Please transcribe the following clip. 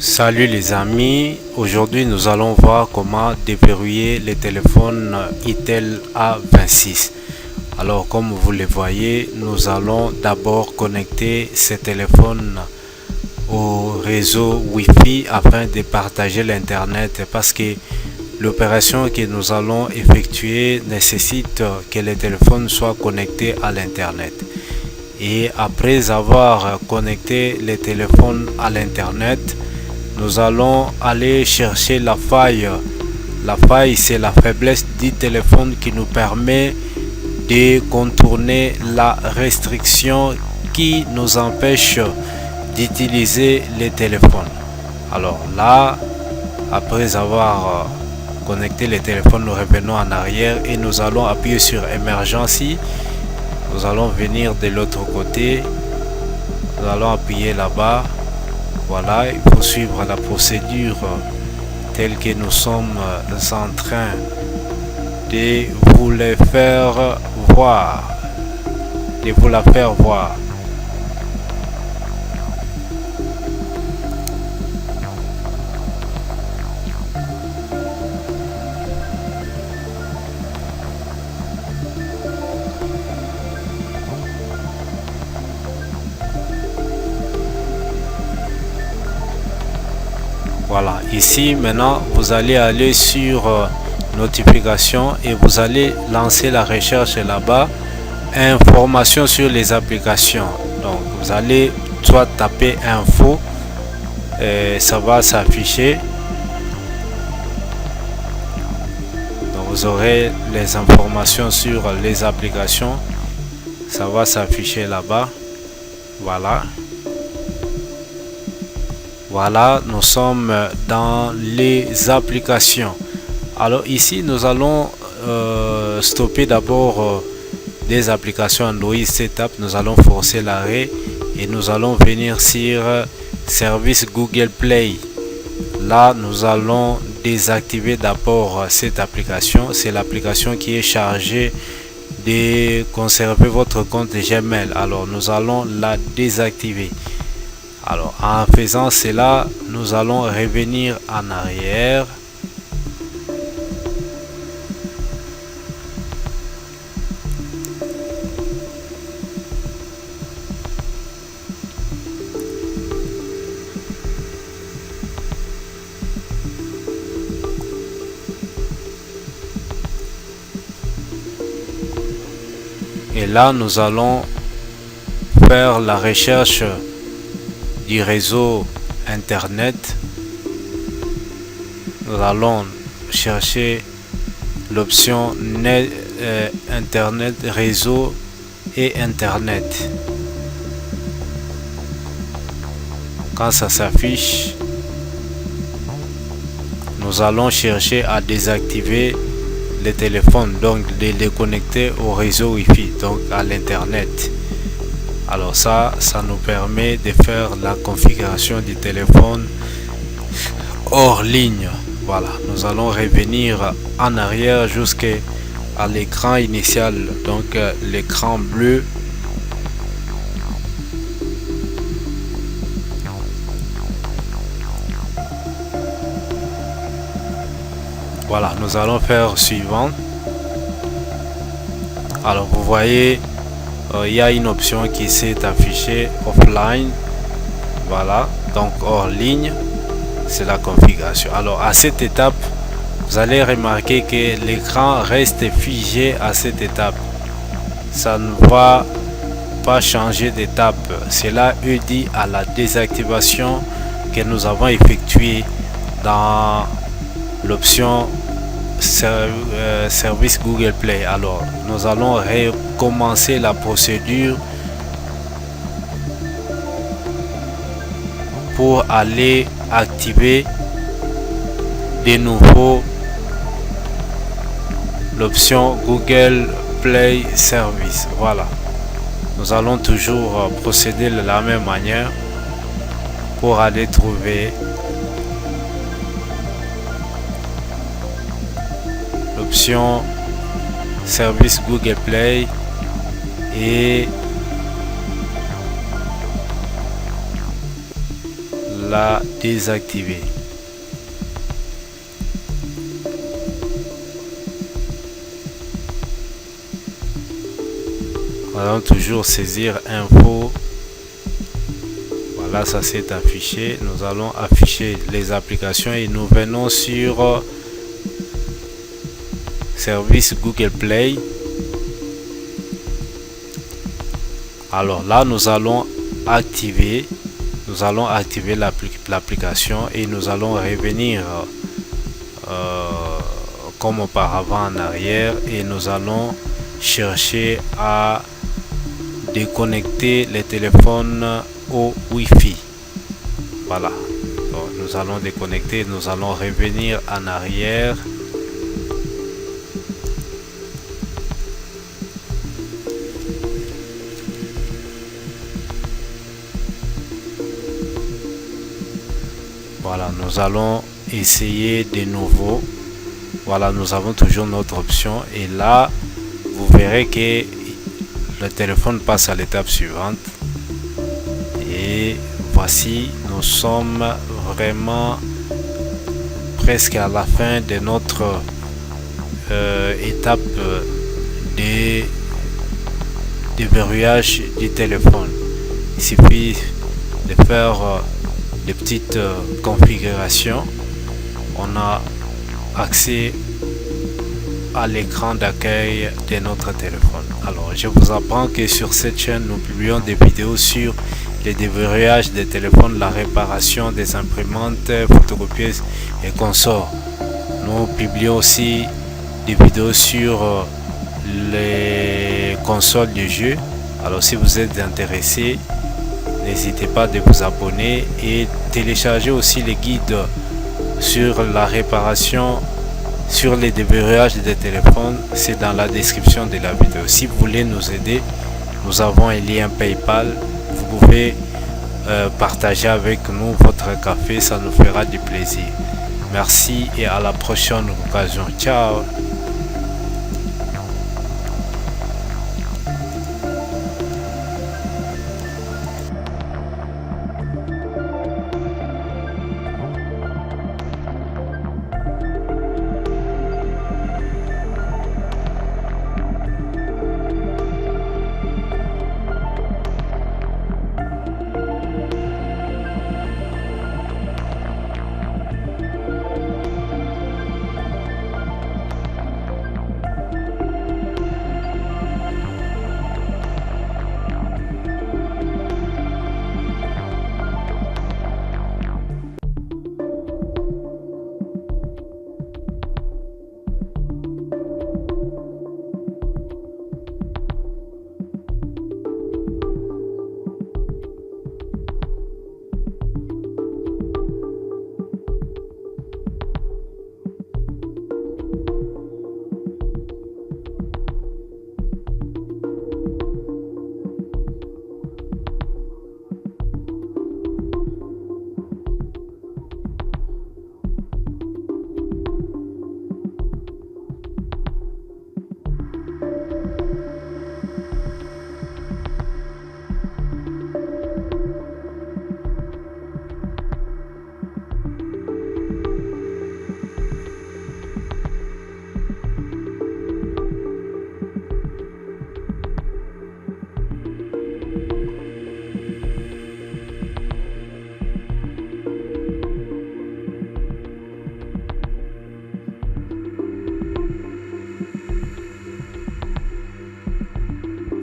Salut les amis, aujourd'hui nous allons voir comment déverrouiller les téléphones Itel A26. Alors comme vous le voyez, nous allons d'abord connecter ces téléphones au réseau Wi-Fi afin de partager l'internet parce que l'opération que nous allons effectuer nécessite que les téléphones soient connectés à l'internet. Et après avoir connecté les téléphones à l'internet, nous allons aller chercher la faille. La faille, c'est la faiblesse du téléphone qui nous permet de contourner la restriction qui nous empêche d'utiliser les téléphones. Alors là, après avoir connecté les téléphones, nous revenons en arrière et nous allons appuyer sur Emergency. Nous allons venir de l'autre côté. Nous allons appuyer là-bas. Voilà, il faut suivre la procédure telle que nous sommes en train de vous les faire voir. De vous la faire voir. Voilà, ici maintenant vous allez aller sur notification et vous allez lancer la recherche là-bas, information sur les applications. Donc vous allez soit taper info et ça va s'afficher. Donc vous aurez les informations sur les applications, ça va s'afficher là-bas. Voilà. Voilà, nous sommes dans les applications. Alors ici, nous allons stopper d'abord des applications Android Setup. Nous allons forcer l'arrêt et nous allons venir sur service Google Play. Là, nous allons désactiver d'abord cette application. C'est l'application qui est chargée de conserver votre compte Gmail. Alors, nous allons la désactiver. Alors en faisant cela, nous allons revenir en arrière. Et là, nous allons faire la recherche du réseau internet. Nous allons chercher l'option internet, réseau et internet. Quand ça s'affiche, nous allons chercher à désactiver les téléphones, donc de les connecter au réseau Wi-Fi, donc à l'internet. Alors ça nous permet de faire la configuration du téléphone hors ligne. Voilà, nous allons revenir en arrière jusqu'à l'écran initial, donc l'écran bleu. Voilà, nous allons faire suivant. Alors vous voyez, il y a une option qui s'est affichée offline. Voilà, donc hors ligne, c'est la configuration. Alors à cette étape, vous allez remarquer que l'écran reste figé à cette étape. Ça ne va pas changer d'étape. Cela est dû à la désactivation que nous avons effectuée dans l'option service Google Play. Alors nous allons recommencer la procédure pour aller activer de nouveau l'option Google Play Service. Voilà, nous allons toujours procéder de la même manière pour aller trouver l'option service Google Play et la désactiver. Nous allons toujours saisir info. Voilà, ça s'est affiché. Nous allons afficher les applications et nous venons sur service Google Play. Alors là, nous allons activer l'application et nous allons revenir comme auparavant en arrière et nous allons chercher à déconnecter les téléphones au Wi-Fi. Voilà, donc nous allons déconnecter, nous allons revenir en arrière. Voilà, nous allons essayer de nouveau. Voilà, nous avons toujours notre option et là vous verrez que le téléphone passe à l'étape suivante et voici, nous sommes vraiment presque à la fin de notre étape de déverrouillage du téléphone. Il suffit de faire des petites configurations. On a accès à l'écran d'accueil de notre téléphone. Alors, je vous apprends que sur cette chaîne, nous publions des vidéos sur le déverrouillage des téléphones, la réparation des imprimantes, photocopieuses et consorts. Nous publions aussi des vidéos sur les consoles de jeux. Alors, si vous êtes intéressé, n'hésitez pas de vous abonner et télécharger aussi les guides sur la réparation, sur les déverrouillages des téléphones. C'est dans la description de la vidéo. Si vous voulez nous aider, nous avons un lien PayPal. Vous pouvez partager avec nous votre café, ça nous fera du plaisir. Merci et à la prochaine occasion. Ciao.